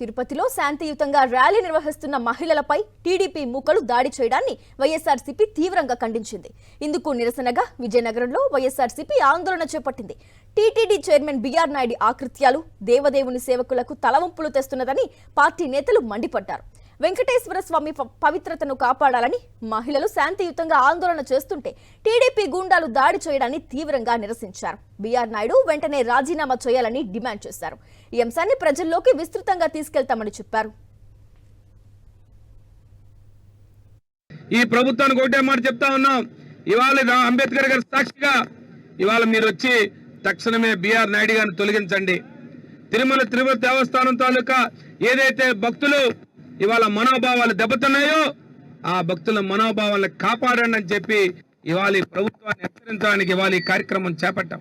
తిరుపతిలో శాంతియుతంగా ర్యాలీ నిర్వహిస్తున్న మహిళలపై టీడీపీ మూకలు దాడి చేయడాన్ని వైఎస్ఆర్సీపీ తీవ్రంగా ఖండించింది. ఇందుకు నిరసనగా విజయనగరంలో వైఎస్ఆర్సీపీ ఆందోళన చేపట్టింది. టీటీడీ చైర్మన్ బీఆర్ నాయుడు ఆకృత్యాలు దేవదేవుని సేవకులకు తలవంపులు తెస్తున్నదని పార్టీ నేతలు మండిపడ్డారు. వెంకటేశ్వర స్వామి పవిత్రతను కాపాడాలని మహిళలు శాంతియుతంగా ఆందోళన చేస్తుంటే టీడీపీ గూండాలు దాడి చేయడాన్ని తీవ్రంగా నిరసించారు. బీఆర్ నాయుడు వెంటనే రాజీనామా చేయాలని డిమాండ్ చేశారు. ఈ అంశాన్ని ప్రజల్లోకి విస్తృతంగా తీసుకెళ్తామని చెప్పారు. ఈ ప్రభుత్వానికి ఒకటే మాట చెప్తా ఉన్నాం. ఇవాళ అంబేద్కర్ గారి సాక్షిగా ఇవాళ మీరు వచ్చి తక్షణమే బీఆర్ నాయుడు గారిని తొలగించండి. తిరుపతి దేవస్థానం తాలూకా ఏదైతే భక్తులు ఇవాళ మనోభావాలు దెబ్బతున్నాయో ఆ భక్తుల మనోభావాలను కాపాడండి అని చెప్పి ఇవాళ ఈ ప్రభుత్వాన్ని హెచ్చరించడానికి ఇవాళ ఈ కార్యక్రమం చేపట్టాం.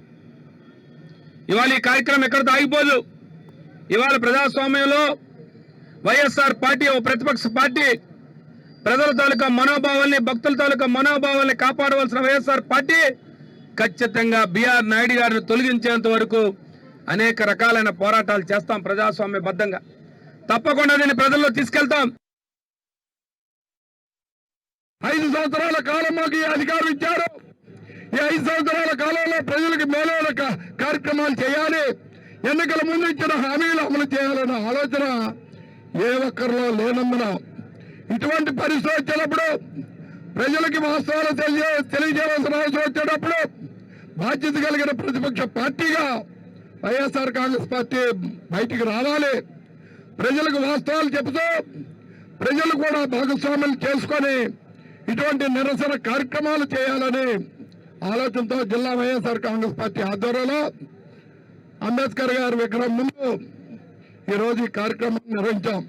ఇవాళ ఈ కార్యక్రమం ఎక్కడితో ఆగిపోదు. ఇవాళ ప్రజాస్వామ్యంలో వైఎస్ఆర్ పార్టీ ఓ ప్రతిపక్ష పార్టీ ప్రజల తాలూకా మనోభావాల్ని భక్తుల తాలూకా మనోభావాల్ని కాపాడవలసిన వైఎస్ఆర్ పార్టీ ఖచ్చితంగా బీఆర్ నాయుడు గారిని తొలగించేంత వరకు అనేక రకాలైన పోరాటాలు చేస్తాం. ప్రజాస్వామ్యబద్ధంగా తప్పకుండా దీన్ని ప్రజల్లో తీసుకెళ్తాం. 5 సంవత్సరాల కాలం మాకు ఈ అధికారం ఇచ్చారు. ఈ 5 సంవత్సరాల కాలంలో ప్రజలకు మేలైన కార్యక్రమాలు చేయాలి, ఎన్నికల ముందు ఇచ్చిన హామీలు అమలు చేయాలన్న ఆలోచన ఏ ఒక్కరిలో లేనందున ఇటువంటి పరిస్థితి వచ్చినప్పుడు ప్రజలకి వాస్తవాలు తెలియజేయాల్సిన అవసరం వచ్చేటప్పుడు బాధ్యత కలిగిన ప్రతిపక్ష పార్టీగా వైఎస్ఆర్ కాంగ్రెస్ పార్టీ బయటికి రావాలి. ప్రజలకు వాస్తవాలు చెబుతూ ప్రజలు కూడా భాగస్వామ్యం చేసుకొని ఇటువంటి నిరసన కార్యక్రమాలు చేయాలని ఆలోచనతో జిల్లా వైఎస్ఆర్ కాంగ్రెస్ పార్టీ ఆధ్వర్యంలో అంబేద్కర్ గారి విగ్రహం ముందు ఈరోజు ఈ కార్యక్రమం నిర్వహించాం.